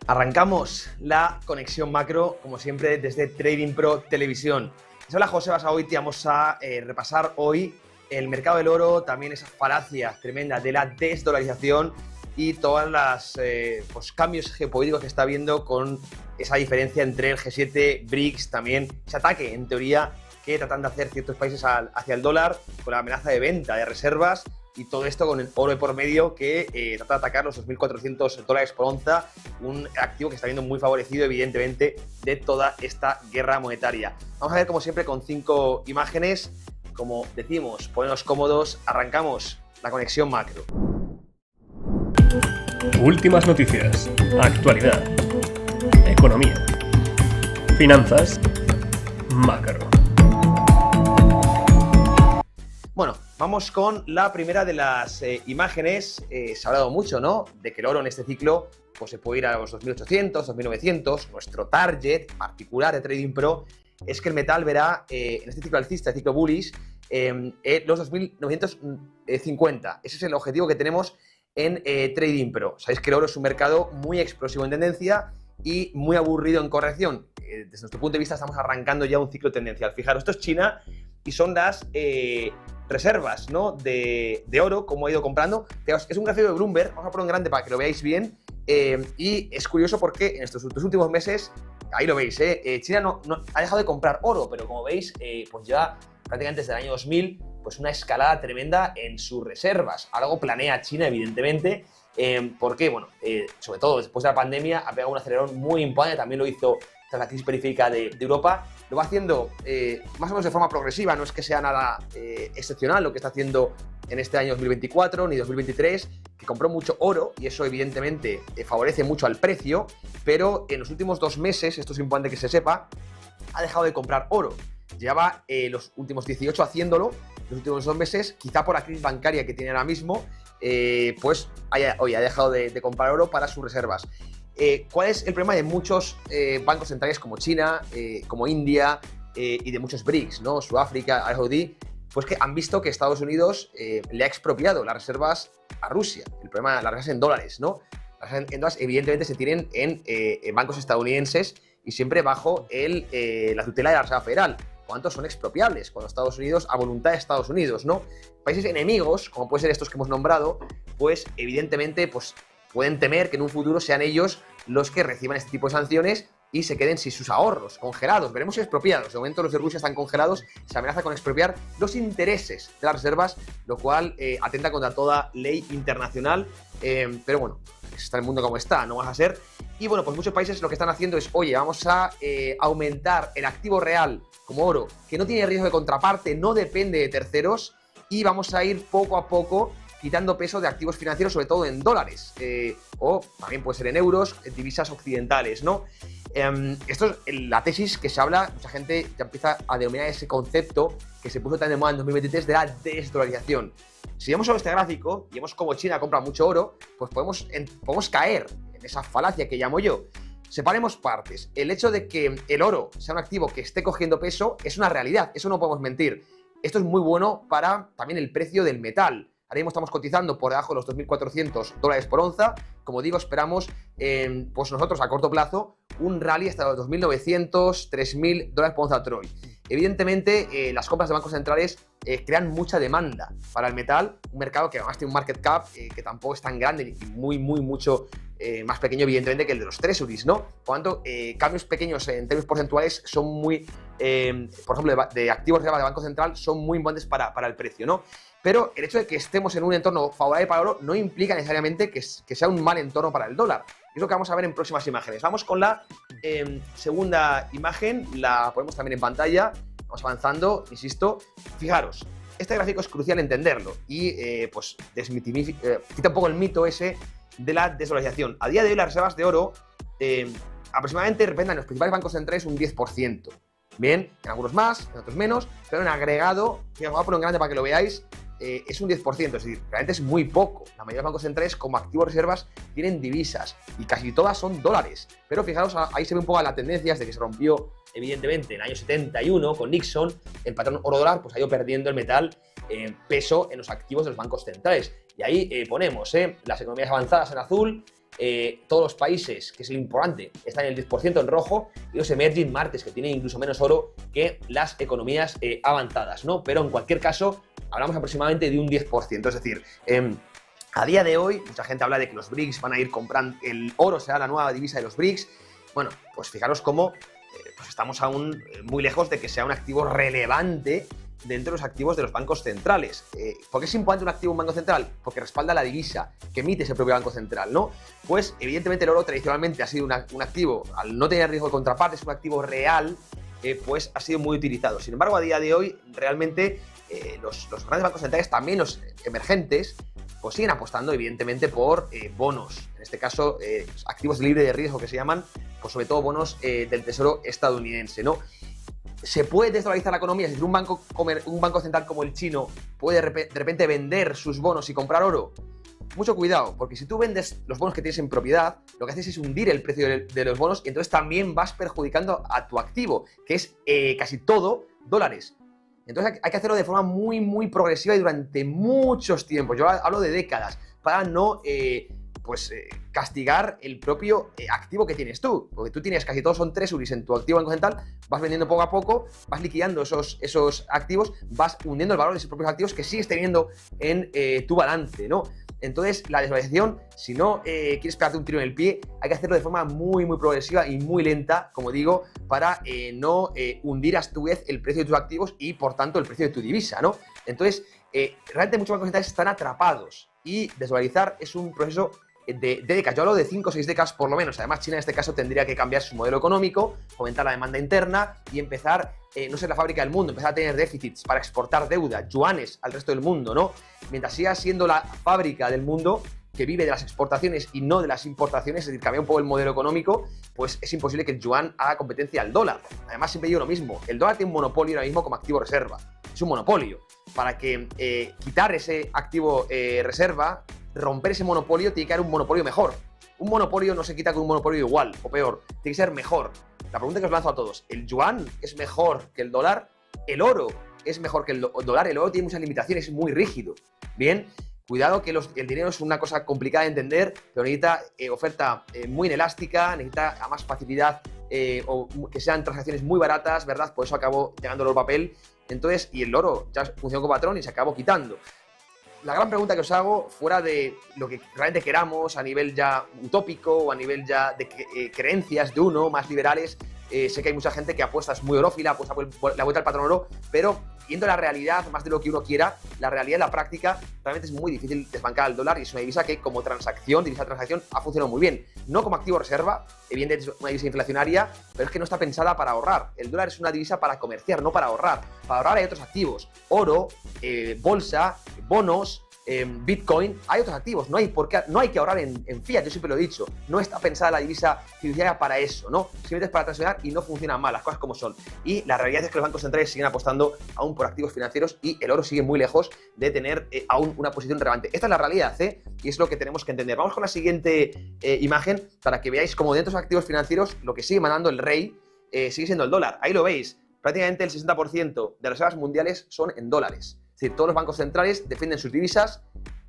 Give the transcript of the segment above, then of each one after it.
Arrancamos la conexión macro, como siempre, desde Trading Pro Televisión. Hola, José Basagoiti. Vamos a repasar hoy el mercado del oro, también esa falacia tremenda de la desdolarización y todos los cambios geopolíticos que está habiendo con esa diferencia entre el G7, BRICS, también ese ataque, en teoría, que tratan de hacer ciertos países hacia el dólar con la amenaza de venta de reservas. Y todo esto con el oro de por medio que trata de atacar los $2.400 por onza, un activo que está viendo muy favorecido, evidentemente, de toda esta guerra monetaria. Vamos a ver, como siempre, con 5 imágenes. Como decimos, poneros cómodos, arrancamos la conexión macro. Últimas noticias, actualidad, economía, finanzas, macro. Bueno, vamos con la primera de las imágenes. Se ha hablado mucho, ¿no?, de que el oro en este ciclo pues, se puede ir a los 2.800, 2.900. Nuestro target particular de Trading Pro es que el metal verá en este ciclo alcista, el ciclo bullish, los 2.950. Ese es el objetivo que tenemos en Trading Pro. Sabéis que el oro es un mercado muy explosivo en tendencia y muy aburrido en corrección. Desde nuestro punto de vista estamos arrancando ya un ciclo tendencial. Fijaros, esto es China y son las reservas, ¿no?, de oro, como ha ido comprando. Fijaos, es un gráfico de Bloomberg, vamos a ponerlo en grande para que lo veáis bien. Y es curioso porque en estos últimos meses, ahí lo veis, China no ha dejado de comprar oro, pero como veis, pues ya prácticamente desde el año 2000, pues una escalada tremenda en sus reservas. Algo planea China, evidentemente, porque, bueno, sobre todo después de la pandemia, ha pegado un acelerón muy importante. También lo hizo tras la crisis periférica de Europa. Lo va haciendo más o menos de forma progresiva, no es que sea nada excepcional lo que está haciendo en este año 2024 ni 2023, que compró mucho oro y eso evidentemente favorece mucho al precio, pero en los últimos 2 meses, esto es importante que se sepa, ha dejado de comprar oro. Llevaba los últimos 18 haciéndolo, los últimos 2 meses, quizá por la crisis bancaria que tiene ahora mismo, pues ha dejado de comprar oro para sus reservas. ¿Cuál es el problema de muchos bancos centrales como China, como India y de muchos BRICS, ¿no?, Sudáfrica, Saudí? Pues que han visto que Estados Unidos le ha expropiado las reservas a Rusia. El problema, las reservas en dólares, ¿no? Las reservas en dólares evidentemente se tienen en bancos estadounidenses y siempre bajo la tutela de la Reserva Federal. Por lo tanto, son expropiables cuando Estados Unidos, a voluntad de Estados Unidos, ¿no? Países enemigos, como pueden ser estos que hemos nombrado, pues evidentemente pues, pueden temer que en un futuro sean ellos los que reciban este tipo de sanciones y se queden sin sus ahorros, congelados. Veremos si expropiados. De momento los de Rusia están congelados, se amenaza con expropiar los intereses de las reservas, lo cual atenta contra toda ley internacional. Pero bueno, está el mundo como está, no vas a ser. Y bueno, pues muchos países lo que están haciendo es, oye, vamos a aumentar el activo real como oro, que no tiene riesgo de contraparte, no depende de terceros, y vamos a ir poco a poco quitando peso de activos financieros, sobre todo en dólares, o también puede ser en euros, en divisas occidentales, ¿no? Esto es la tesis que se habla, mucha gente ya empieza a denominar ese concepto que se puso tan de moda en 2023 de la desdolarización. Si vemos sobre este gráfico y vemos cómo China compra mucho oro, pues podemos caer en esa falacia que llamo yo. Separemos partes. El hecho de que el oro sea un activo que esté cogiendo peso es una realidad, eso no podemos mentir. Esto es muy bueno para también el precio del metal. Ahora mismo estamos cotizando por debajo de los $2.400 por onza. Como digo, esperamos, pues nosotros a corto plazo, un rally hasta los $2.900, $3.000 por onza Troy. Evidentemente, las compras de bancos centrales crean mucha demanda para el metal, un mercado que además tiene un market cap que tampoco es tan grande y mucho más pequeño, evidentemente, que el de los treasuries, ¿no? Por lo tanto, cambios pequeños en términos porcentuales son muy, por ejemplo, de activos reserva de Banco Central, son muy importantes para el precio, ¿no? Pero el hecho de que estemos en un entorno favorable para el oro no implica necesariamente que sea un mal entorno para el dólar. Es lo que vamos a ver en próximas imágenes. Vamos con la segunda imagen, la ponemos también en pantalla. Vamos avanzando, insisto. Fijaros, este gráfico es crucial entenderlo y pues quita un poco el mito ese de la desvalorización. A día de hoy las reservas de oro aproximadamente representan en los principales bancos centrales un 10%. Bien, en algunos más, en otros menos, pero en agregado, os voy a poner en grande para que lo veáis, es un 10%, es decir, realmente es muy poco. La mayoría de los bancos centrales como activos reservas tienen divisas y casi todas son dólares. Pero fijaros, ahí se ve un poco la tendencia desde que se rompió, evidentemente, en el año 71 con Nixon, el patrón oro-dólar pues ha ido perdiendo el metal peso en los activos de los bancos centrales. Y ahí ponemos las economías avanzadas en azul, todos los países, que es lo importante, están en el 10% en rojo, y los emerging markets, que tienen incluso menos oro que las economías avanzadas, ¿no? Pero en cualquier caso, hablamos aproximadamente de un 10%. Es decir, a día de hoy, mucha gente habla de que los BRICS van a ir comprando, el oro será la nueva divisa de los BRICS. Bueno, pues fijaros cómo pues estamos aún muy lejos de que sea un activo relevante dentro de los activos de los bancos centrales. ¿Por qué es importante un activo de un banco central? Porque respalda la divisa que emite ese propio banco central, ¿no? Pues evidentemente el oro tradicionalmente ha sido un activo, al no tener riesgo de contraparte, es un activo real, pues ha sido muy utilizado. Sin embargo, a día de hoy, realmente los grandes bancos centrales, también los emergentes, pues siguen apostando evidentemente por bonos, en este caso activos libre de riesgo que se llaman, pues sobre todo bonos del tesoro estadounidense, ¿no? ¿Se puede desdolarizar la economía? Es decir, un banco central como el chino puede de repente vender sus bonos y comprar oro. Mucho cuidado, porque si tú vendes los bonos que tienes en propiedad, lo que haces es hundir el precio de los bonos y entonces también vas perjudicando a tu activo, que es casi todo dólares. Entonces hay que hacerlo de forma muy, muy progresiva y durante muchos tiempos. Yo hablo de décadas, para no castigar el propio activo que tienes tú. Porque tú tienes casi todos son treasuries en tu activo banco central, vas vendiendo poco a poco, vas liquidando esos activos, vas hundiendo el valor de esos propios activos que sigues teniendo en tu balance, ¿no? Entonces, la desvalorización, si no quieres pegarte un tiro en el pie, hay que hacerlo de forma muy, muy progresiva y muy lenta, como digo, para no hundir a su vez el precio de tus activos y, por tanto, el precio de tu divisa, ¿no? Entonces, realmente muchos bancos centrales están atrapados y desvalorizar es un proceso de décadas. Yo hablo de 5 o 6 décadas por lo menos. Además, China en este caso tendría que cambiar su modelo económico, fomentar la demanda interna y empezar, no ser la fábrica del mundo, empezar a tener déficits para exportar deuda, yuanes al resto del mundo, ¿no? Mientras siga siendo la fábrica del mundo que vive de las exportaciones y no de las importaciones, es decir, cambiar un poco el modelo económico, pues es imposible que el yuan haga competencia al dólar. Además, siempre digo lo mismo, el dólar tiene un monopolio ahora mismo como activo reserva. Es un monopolio. Para que quitar ese activo reserva, romper ese monopolio, tiene que haber un monopolio mejor. Un monopolio no se quita con un monopolio igual o peor, tiene que ser mejor. La pregunta que os lanzo a todos, ¿el yuan es mejor que el dólar? ¿El oro es mejor que el dólar? El oro tiene muchas limitaciones, es muy rígido. Bien, cuidado que el dinero es una cosa complicada de entender, pero necesita oferta muy inelástica, necesita a más facilidad o que sean transacciones muy baratas, ¿verdad? Por eso acabó llegando el oro papel. Entonces, y el oro ya funcionó como patrón y se acabó quitando. La gran pregunta que os hago, fuera de lo que realmente queramos a nivel ya utópico o a nivel ya de creencias de uno, más liberales, sé que hay mucha gente que apuesta, es muy orófila, apuesta por la vuelta al patrón oro, pero viendo la realidad, más de lo que uno quiera, la realidad y la práctica, realmente es muy difícil desbancar al dólar y es una divisa que como divisa de transacción, ha funcionado muy bien. No como activo reserva, evidentemente es una divisa inflacionaria, pero es que no está pensada para ahorrar. El dólar es una divisa para comerciar, no para ahorrar. Para ahorrar hay otros activos, oro, bolsa, bonos, Bitcoin, hay otros activos, no hay que ahorrar en fiat, yo siempre lo he dicho, no está pensada la divisa fiduciaria para eso, ¿no? Simplemente es para transferir y no funcionan mal, las cosas como son. Y la realidad es que los bancos centrales siguen apostando aún por activos financieros y el oro sigue muy lejos de tener aún una posición relevante. Esta es la realidad, y es lo que tenemos que entender. Vamos con la siguiente imagen para que veáis cómo dentro de los activos financieros lo que sigue mandando el rey sigue siendo el dólar. Ahí lo veis, prácticamente el 60% de las reservas mundiales son en dólares. Es decir, todos los bancos centrales defienden sus divisas,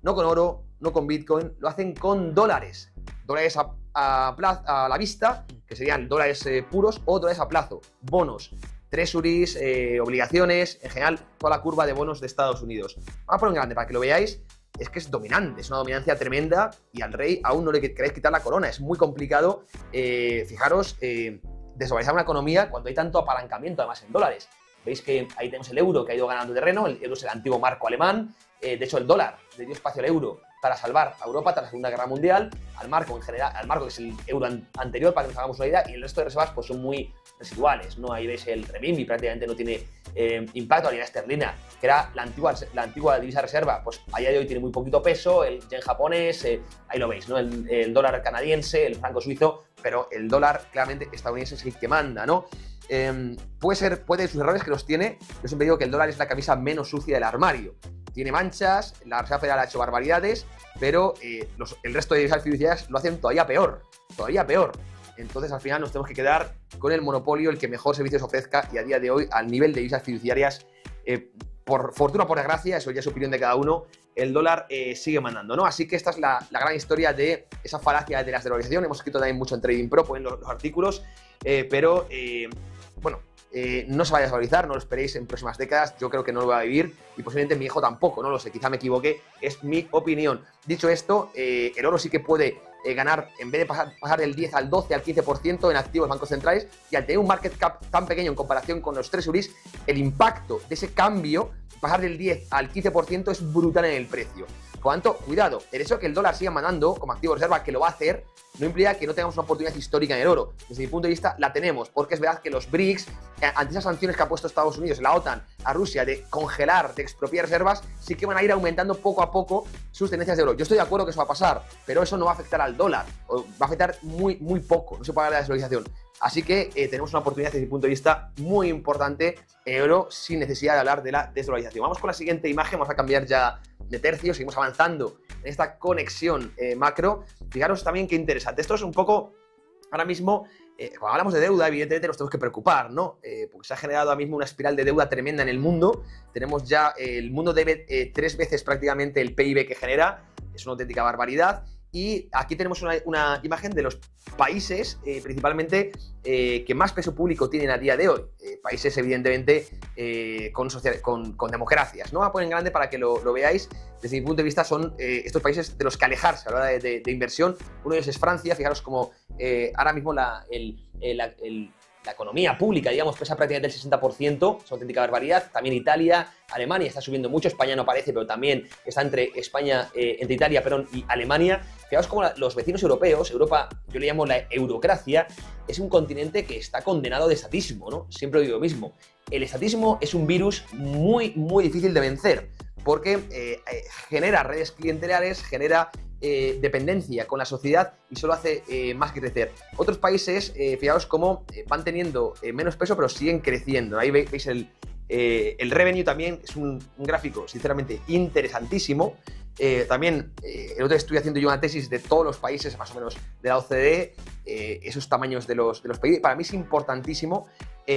no con oro, no con Bitcoin, lo hacen con dólares. Dólares a la vista, que serían dólares puros, o dólares a plazo, bonos, treasuries, obligaciones, en general, toda la curva de bonos de Estados Unidos. Vamos a poner en grande para que lo veáis. Es que es dominante, es una dominancia tremenda y al rey aún no le queréis quitar la corona. Es muy complicado, fijaros, desvalorizar una economía cuando hay tanto apalancamiento, además en dólares. Veis que ahí tenemos el euro que ha ido ganando terreno, el euro es el antiguo marco alemán, de hecho el dólar le dio espacio al euro para salvar a Europa tras la Segunda Guerra Mundial, al marco en general, al marco que es el euro anterior para que nos hagamos una idea, y el resto de reservas pues son muy residuales, ¿no? Ahí veis el renminbi, prácticamente no tiene impacto, la lira esterlina, que era la antigua divisa reserva, pues a día de hoy tiene muy poquito peso, el yen japonés, ahí lo veis, ¿no? El dólar canadiense, el franco suizo, pero el dólar claramente estadounidense es el que manda, ¿no? Puede sus errores que los tiene. Yo siempre digo que el dólar es la camisa menos sucia del armario. Tiene manchas, la Reserva Federal ha hecho barbaridades, pero el resto de divisas fiduciarias lo hacen todavía peor. Entonces al final nos tenemos que quedar con el monopolio, el que mejor servicios ofrezca, y a día de hoy al nivel de divisas fiduciarias por fortuna o por desgracia, eso ya es opinión de cada uno, el dólar sigue mandando, ¿no? Así que esta es la gran historia de esa falacia de la desvalorización. Hemos escrito también mucho en Trading Pro, ponen los artículos, pero bueno, no se va a desvalorizar, no lo esperéis en próximas décadas. Yo creo que no lo va a vivir y posiblemente mi hijo tampoco, no lo sé, quizá me equivoqué, es mi opinión. Dicho esto, el oro sí que puede ganar, en vez de pasar del 10 al 12, al 15% en activos bancos centrales, y al tener un market cap tan pequeño en comparación con los treasuries, el impacto de ese cambio, pasar del 10 al 15%, es brutal en el precio. Por lo tanto, cuidado, el hecho de que el dólar siga mandando como activo de reserva, que lo va a hacer, no implica que no tengamos una oportunidad histórica en el oro. Desde mi punto de vista, la tenemos, porque es verdad que los BRICS, ante esas sanciones que ha puesto Estados Unidos, la OTAN, a Rusia, de congelar, de expropiar reservas, sí que van a ir aumentando poco a poco sus tendencias de oro. Yo estoy de acuerdo que eso va a pasar, pero eso no va a afectar al dólar, o va a afectar muy, muy poco, no se puede hablar de desvalorización. Así que tenemos una oportunidad desde mi punto de vista muy importante en el oro, sin necesidad de hablar de la desvalorización. Vamos con la siguiente imagen, vamos a cambiar ya de tercio, seguimos avanzando en esta conexión macro. Fijaros también qué interesante. Esto es un poco, ahora mismo, cuando hablamos de deuda, evidentemente nos tenemos que preocupar, ¿no? Porque se ha generado ahora mismo una espiral de deuda tremenda en el mundo. Tenemos ya, el mundo debe 3 veces prácticamente el PIB que genera, es una auténtica barbaridad. Y aquí tenemos una imagen de los países, principalmente, que más peso público tienen a día de hoy. Países, evidentemente, con democracias. No voy a poner en grande para que lo veáis. Desde mi punto de vista, son estos países de los que alejarse a la hora de inversión. Uno de ellos es Francia. Fijaros como ahora mismo la economía pública, digamos, pesa prácticamente el 60%, es una auténtica barbaridad. También Italia, Alemania está subiendo mucho, España no aparece, pero también está entre Italia, y Alemania. Fijaos cómo los vecinos europeos, Europa, yo le llamo la eurocracia, es un continente que está condenado de estatismo, ¿no? Siempre digo lo mismo. El estatismo es un virus muy, muy difícil de vencer, porque genera redes clientelares, genera dependencia con la sociedad y solo hace más que crecer. Otros países, fijaos cómo van teniendo menos peso, pero siguen creciendo. Ahí veis el revenue también, es un gráfico sinceramente interesantísimo. También el otro día estoy haciendo yo una tesis de todos los países, más o menos, de la OCDE, esos tamaños de los países. Para mí es importantísimo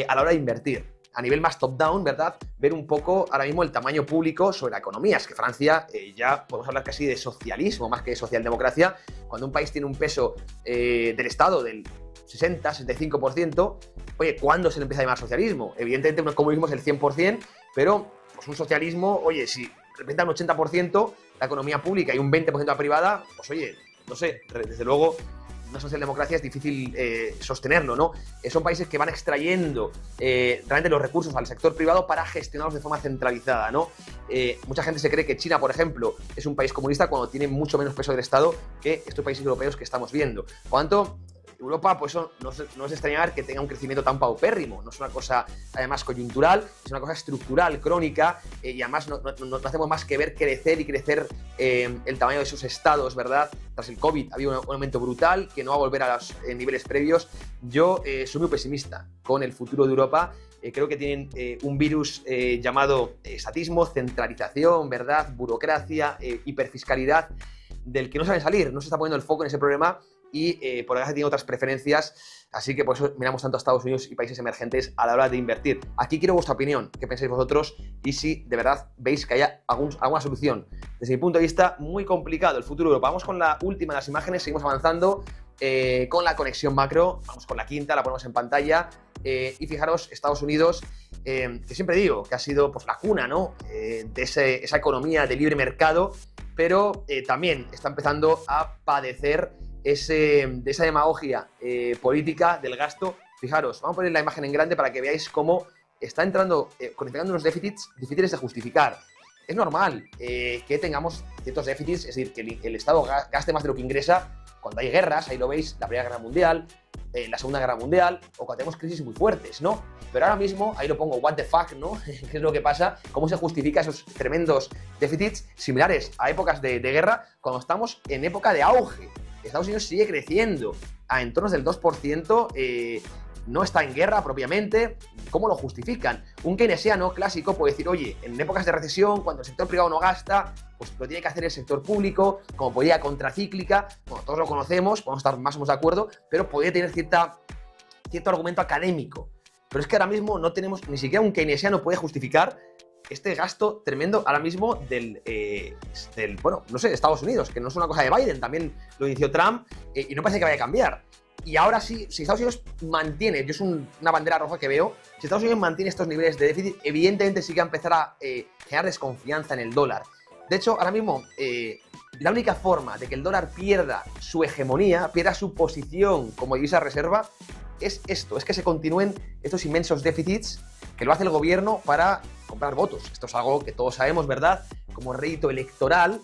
a la hora de invertir. A nivel más top-down, ¿verdad? Ver un poco ahora mismo el tamaño público sobre la economía. Es que Francia ya podemos hablar casi de socialismo más que de socialdemocracia. Cuando un país tiene un peso del Estado del 60-65%, oye, ¿cuándo se le empieza a llamar socialismo? Evidentemente un comunismo es el 100%, pero pues un socialismo, oye, si representa un 80% la economía pública y un 20% la privada, pues oye, no sé, desde luego una socialdemocracia es difícil sostenerlo, ¿no? Son países que van extrayendo realmente los recursos al sector privado para gestionarlos de forma centralizada, ¿no? Mucha gente se cree que China, por ejemplo, es un país comunista cuando tiene mucho menos peso del Estado que estos países europeos que estamos viendo. Por lo tanto, Europa, pues eso no es extrañar que tenga un crecimiento tan paupérrimo. No es una cosa, además, coyuntural, es una cosa estructural, crónica, y además no hacemos más que ver crecer y crecer el tamaño de esos estados, ¿verdad? Tras el COVID ha habido un aumento brutal que no va a volver a los niveles previos. Yo soy muy pesimista con el futuro de Europa. Creo que tienen un virus llamado estatismo, centralización, ¿verdad? Burocracia, hiperfiscalidad, del que no saben salir. No se está poniendo el foco en ese problema. Y por desgracia tiene otras preferencias, así que por eso miramos tanto a Estados Unidos y países emergentes a la hora de invertir. Aquí quiero vuestra opinión, qué pensáis vosotros y si de verdad veis que haya alguna solución. Desde mi punto de vista, muy complicado el futuro de Europa. Vamos con la última de las imágenes, seguimos avanzando con la conexión macro, vamos con la quinta, la ponemos en pantalla y fijaros, Estados Unidos, que siempre digo que ha sido pues, la cuna, ¿no? De esa economía de libre mercado, pero también está empezando a padecer de esa demagogia política del gasto. Fijaros, vamos a poner la imagen en grande para que veáis cómo está entrando, conectando unos déficits difíciles de justificar. Es normal que tengamos ciertos déficits, es decir, que el Estado gaste más de lo que ingresa cuando hay guerras, ahí lo veis, la Primera Guerra Mundial, la Segunda Guerra Mundial, o cuando tenemos crisis muy fuertes, ¿no? Pero ahora mismo, ahí lo pongo, what the fuck, ¿no? ¿Qué es lo que pasa? ¿Cómo se justifica esos tremendos déficits similares a épocas de guerra cuando estamos en época de auge? Estados Unidos sigue creciendo a entornos del 2%, no está en guerra propiamente. ¿Cómo lo justifican? Un keynesiano clásico puede decir, oye, en épocas de recesión, cuando el sector privado no gasta, pues lo tiene que hacer el sector público, como política contracíclica. Bueno, todos lo conocemos, podemos estar más o menos de acuerdo, pero podría tener cierto argumento académico. Pero es que ahora mismo no tenemos, ni siquiera un keynesiano puede justificar este gasto tremendo ahora mismo bueno, no sé, Estados Unidos, que no es una cosa de Biden, también lo inició Trump, y no parece que vaya a cambiar. Y ahora sí, si Estados Unidos mantiene, yo es una bandera roja que veo, si Estados Unidos mantiene estos niveles de déficit, evidentemente sí que va a empezar a generar desconfianza en el dólar. De hecho, ahora mismo, la única forma de que el dólar pierda su hegemonía, pierda su posición como divisa reserva, es esto, es que se continúen estos inmensos déficits que lo hace el gobierno para comprar votos. Esto es algo que todos sabemos, ¿verdad? Como rédito electoral.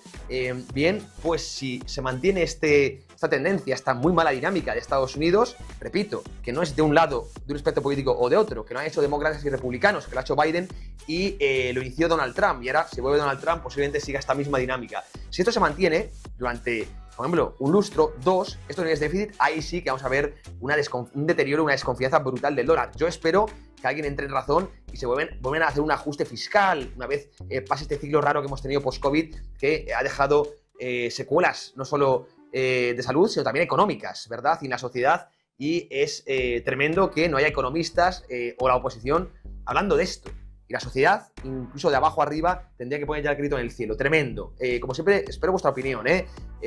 Bien, pues si se mantiene esta tendencia, esta muy mala dinámica de Estados Unidos, repito, que no es de un lado, de un espectro político o de otro, que no han hecho demócratas y republicanos, que lo ha hecho Biden y lo inició Donald Trump, y ahora si vuelve Donald Trump posiblemente siga esta misma dinámica. Si esto se mantiene durante, por ejemplo, un lustro, 2, estos niveles de déficit, ahí sí que vamos a ver un deterioro, una desconfianza brutal del dólar. Yo espero que alguien entre en razón y se vuelven a hacer un ajuste fiscal una vez pase este ciclo raro que hemos tenido post-COVID, que ha dejado secuelas no solo de salud, sino también económicas, ¿verdad? Y en la sociedad, y es tremendo que no haya economistas o la oposición hablando de esto. Y la sociedad, incluso de abajo arriba, tendría que poner ya el grito en el cielo. Tremendo. Como siempre, espero vuestra opinión,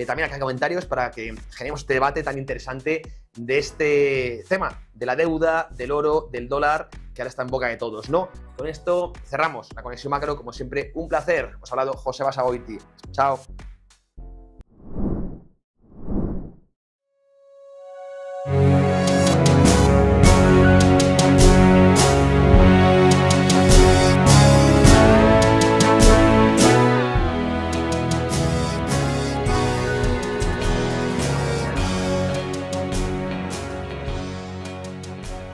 también acá en comentarios para que generemos este debate tan interesante de este tema, de la deuda, del oro, del dólar, que ahora está en boca de todos, ¿no? Con esto cerramos la conexión macro. Como siempre, un placer. Os ha hablado Joseba Sagoiti. Chao.